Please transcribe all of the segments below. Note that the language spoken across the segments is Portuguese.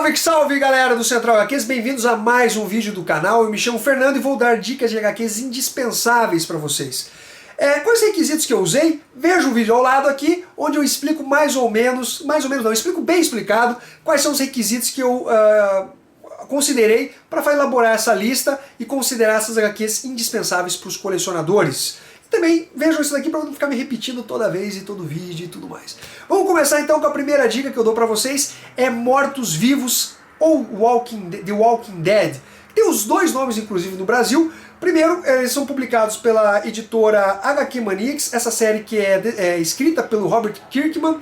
Salve, salve galera do Central HQs, bem-vindos a mais um vídeo do canal. Eu me chamo Fernando e vou dar dicas de HQs indispensáveis para vocês. Quais requisitos que eu usei? Veja o vídeo ao lado aqui, onde eu explico mais ou menos não, eu explico bem explicado quais são os requisitos que eu considerei para elaborar essa lista e considerar essas HQs indispensáveis para os colecionadores. Também vejam isso daqui para não ficar me repetindo toda vez e todo vídeo e tudo mais. Vamos começar então com a primeira dica que eu dou para vocês, é Mortos-Vivos ou The Walking Dead. Tem os dois nomes inclusive no Brasil. Primeiro, eles são publicados pela editora HQ Maniacs, essa série que é escrita pelo Robert Kirkman.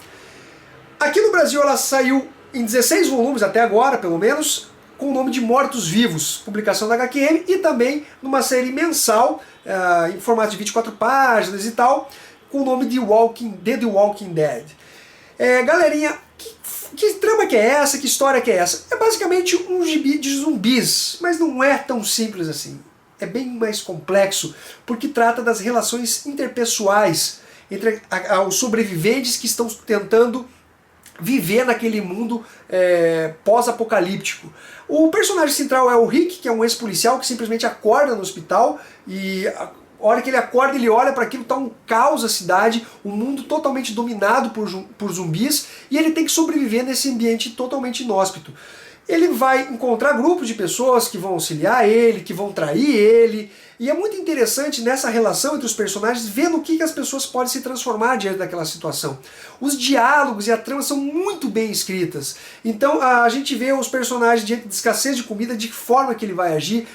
Aqui no Brasil ela saiu em 16 volumes até agora, pelo menos, com o nome de Mortos-Vivos, publicação da HQM, e também numa série mensal, em formato de 24 páginas e tal, com o nome de The Walking Dead. Galerinha, que trama que é essa? Que história que é essa? É basicamente um gibi de zumbis, mas não é tão simples assim. É bem mais complexo, porque trata das relações interpessoais entre os sobreviventes que estão tentando viver naquele mundo pós-apocalíptico. O personagem central é o Rick, que é um ex-policial que simplesmente acorda no hospital e a hora que ele acorda ele olha para aquilo, tá um caos a cidade, um mundo totalmente dominado por zumbis e ele tem que sobreviver nesse ambiente totalmente inóspito. Ele vai encontrar grupos de pessoas que vão auxiliar ele, que vão trair ele, e é muito interessante nessa relação entre os personagens ver no que as pessoas podem se transformar diante daquela situação. Os diálogos e a trama são muito bem escritas, então a gente vê os personagens diante de escassez de comida, de que forma que ele vai agir,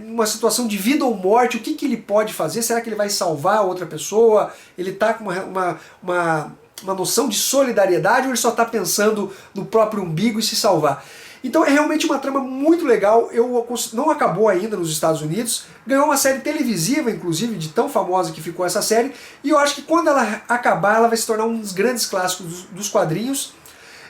numa situação de vida ou morte, o que ele pode fazer, será que ele vai salvar outra pessoa, ele está com uma noção de solidariedade ou ele só está pensando no próprio umbigo e se salvar. Então é realmente uma trama muito legal, não acabou ainda nos Estados Unidos, ganhou uma série televisiva, inclusive, de tão famosa que ficou essa série, e eu acho que quando ela acabar, ela vai se tornar um dos grandes clássicos dos quadrinhos.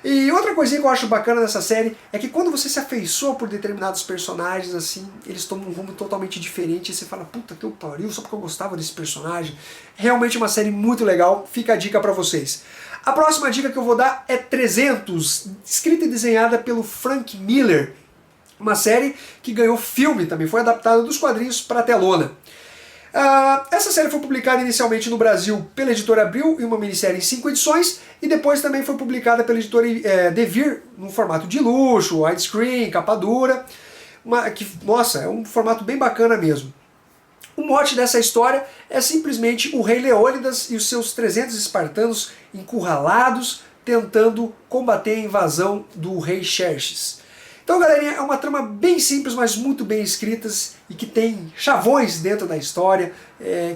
E outra coisinha que eu acho bacana nessa série é que quando você se afeiçoa por determinados personagens, assim, eles tomam um rumo totalmente diferente, e você fala, puta que eu pariu, só porque eu gostava desse personagem. Realmente uma série muito legal, fica a dica pra vocês. A próxima dica que eu vou dar é 300, escrita e desenhada pelo Frank Miller, uma série que ganhou filme também, foi adaptada dos quadrinhos para a telona. Essa série foi publicada inicialmente no Brasil pela editora Abril, em uma minissérie em 5 edições, e depois também foi publicada pela editora Devir, num formato de luxo, widescreen, capa dura, nossa, é um formato bem bacana mesmo. O mote dessa história é simplesmente o rei Leônidas e os seus 300 espartanos encurralados, tentando combater a invasão do rei Xerxes. Então, galerinha, é uma trama bem simples, mas muito bem escritas e que tem chavões dentro da história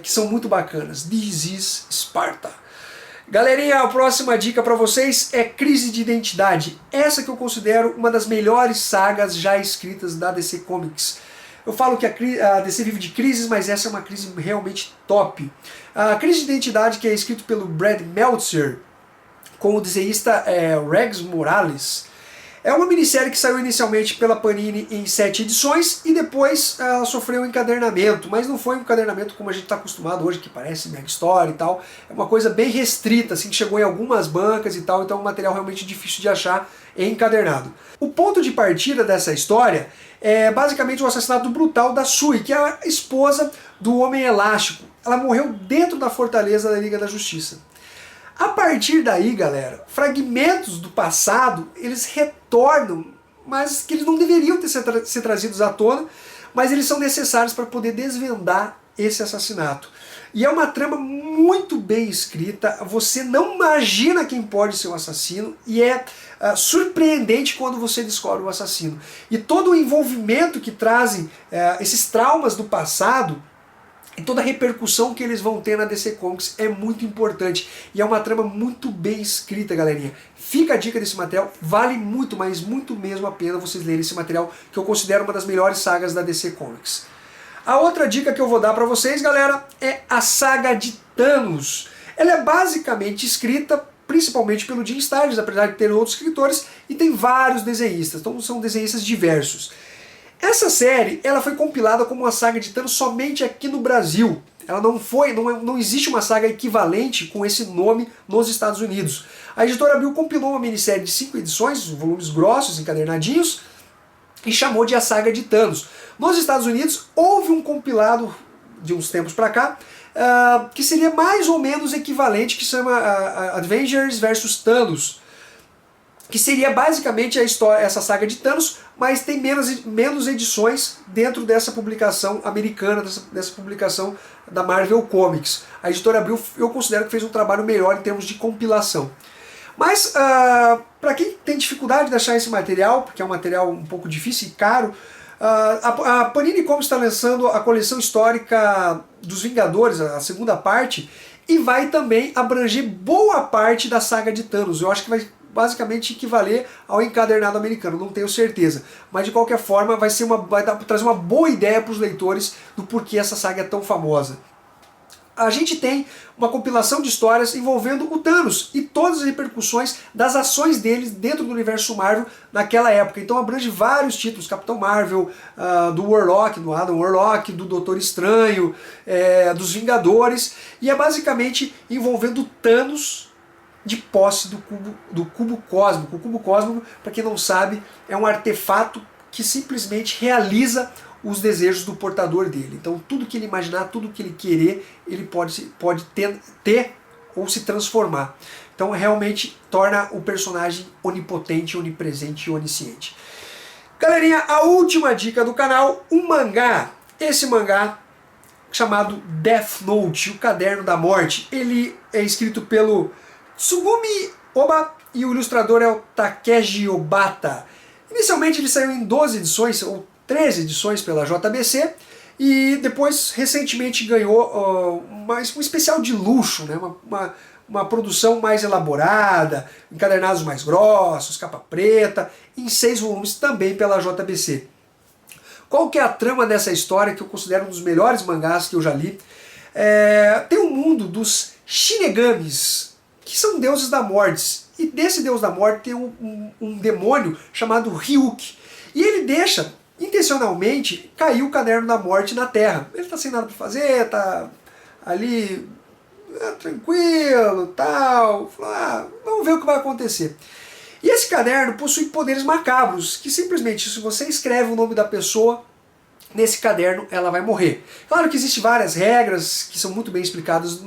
que são muito bacanas. This is Sparta. Galerinha, a próxima dica para vocês é Crise de Identidade. Essa que eu considero uma das melhores sagas já escritas da DC Comics. Eu falo que a DC vive de crises, mas essa é uma crise realmente top. A Crise de Identidade, que é escrito pelo Brad Meltzer, com o desenhista Rex Morales, é uma minissérie que saiu inicialmente pela Panini em 7 edições e depois ela sofreu um encadernamento, mas não foi um encadernamento como a gente está acostumado hoje, que parece Mega Story e tal. É uma coisa bem restrita, assim, que chegou em algumas bancas e tal, então é um material realmente difícil de achar encadernado. O ponto de partida dessa história é basicamente o assassinato brutal da Sui, que é a esposa do Homem Elástico. Ela morreu dentro da fortaleza da Liga da Justiça. A partir daí, galera, fragmentos do passado, eles retornam, mas que eles não deveriam ser trazidos à tona, mas eles são necessários para poder desvendar esse assassinato. E é uma trama muito bem escrita, você não imagina quem pode ser o assassino, e é surpreendente quando você descobre o assassino. E todo o envolvimento que trazem esses traumas do passado, e toda a repercussão que eles vão ter na DC Comics é muito importante. E é uma trama muito bem escrita, galerinha. Fica a dica desse material, vale muito, mas muito mesmo a pena vocês lerem esse material, que eu considero uma das melhores sagas da DC Comics. A outra dica que eu vou dar pra vocês, galera, é a saga de Thanos. Ela é basicamente escrita principalmente pelo Jim Starlin, apesar de ter outros escritores, e tem vários desenhistas, então são desenhistas diversos. Essa série ela foi compilada como uma saga de Thanos somente aqui no Brasil. Ela não existe uma saga equivalente com esse nome nos Estados Unidos. A editora Abril compilou uma minissérie de 5 edições, volumes grossos, encadernadinhos, e chamou de A Saga de Thanos. Nos Estados Unidos houve um compilado de uns tempos para cá, que seria mais ou menos equivalente, que se chama Avengers vs Thanos, que seria basicamente a história, essa saga de Thanos, mas tem menos edições dentro dessa publicação americana, dessa publicação da Marvel Comics. A editora Abril, eu considero que fez um trabalho melhor em termos de compilação. Mas, para quem tem dificuldade de achar esse material, porque é um material um pouco difícil e caro, a Panini Comics está lançando a coleção histórica dos Vingadores, a segunda parte, e vai também abranger boa parte da saga de Thanos. Eu acho que vai basicamente equivaler ao encadernado americano, não tenho certeza. Mas de qualquer forma vai trazer uma boa ideia para os leitores do porquê essa saga é tão famosa. A gente tem uma compilação de histórias envolvendo o Thanos e todas as repercussões das ações deles dentro do universo Marvel naquela época. Então abrange vários títulos, Capitão Marvel, do Warlock, do Adam Warlock, do Doutor Estranho, dos Vingadores, e é basicamente envolvendo o Thanos de posse do cubo cósmico. O cubo cósmico, para quem não sabe, é um artefato que simplesmente realiza os desejos do portador dele. Então tudo que ele imaginar, tudo que ele querer, ele pode ter ou se transformar. Então realmente torna o personagem onipotente, onipresente e onisciente. Galerinha, a última dica do canal, um mangá. Esse mangá chamado Death Note, o Caderno da Morte. Ele é escrito pelo Tsugumi Oba e o ilustrador é o Takeji Obata. Inicialmente ele saiu em 12 edições, ou 13 edições pela JBC, e depois recentemente ganhou um especial de luxo, né? uma produção mais elaborada, encadernados mais grossos, capa preta, em 6 volumes também pela JBC. Qual que é a trama dessa história, que eu considero um dos melhores mangás que eu já li? Tem um mundo dos Shinigamis, que são deuses da morte, e desse deus da morte tem um demônio chamado Ryuk, e ele deixa intencionalmente cair o Caderno da Morte na Terra. Ele está sem nada para fazer, está ali tranquilo, tal, vamos ver o que vai acontecer. E esse caderno possui poderes macabros, que simplesmente, se você escreve o nome da pessoa nesse caderno, ela vai morrer. Claro que existem várias regras que são muito bem explicadas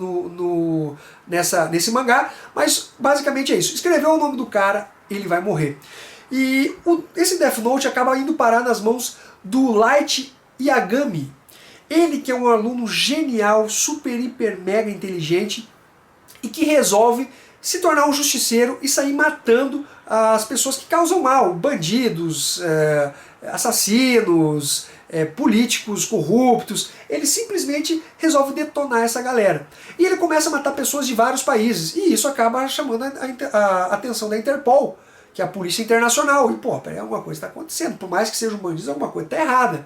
nesse mangá, mas basicamente é isso. Escreveu o nome do cara, ele vai morrer. E esse Death Note acaba indo parar nas mãos do Light Yagami. Ele que é um aluno genial, super, hiper, mega inteligente e que resolve se tornar um justiceiro e sair matando as pessoas que causam mal, bandidos, assassinos, políticos corruptos. Ele simplesmente resolve detonar essa galera. E ele começa a matar pessoas de vários países, e isso acaba chamando a atenção da Interpol, que é a Polícia Internacional. E, pô, peraí, alguma coisa está acontecendo. Por mais que seja um bandido, alguma coisa está errada.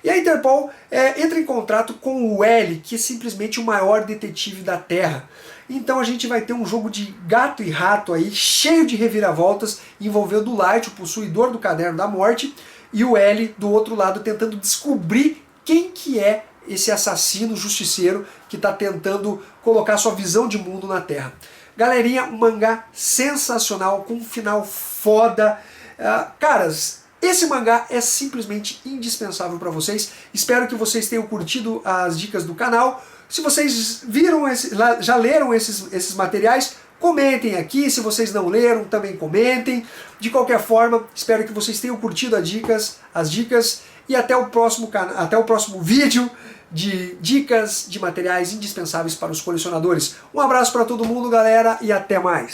E a Interpol entra em contato com o L, que é simplesmente o maior detetive da Terra. Então a gente vai ter um jogo de gato e rato aí, cheio de reviravoltas, envolvendo o Light, o possuidor do Caderno da Morte, e o L do outro lado tentando descobrir quem que é esse assassino justiceiro que está tentando colocar sua visão de mundo na Terra. Galerinha, um mangá sensacional, com um final foda. Caras, esse mangá é simplesmente indispensável para vocês. Espero que vocês tenham curtido as dicas do canal. Se vocês já leram esses materiais, comentem aqui. Se vocês não leram, também comentem. De qualquer forma, espero que vocês tenham curtido as dicas. E até o próximo vídeo de dicas de materiais indispensáveis para os colecionadores. Um abraço para todo mundo, galera, e até mais!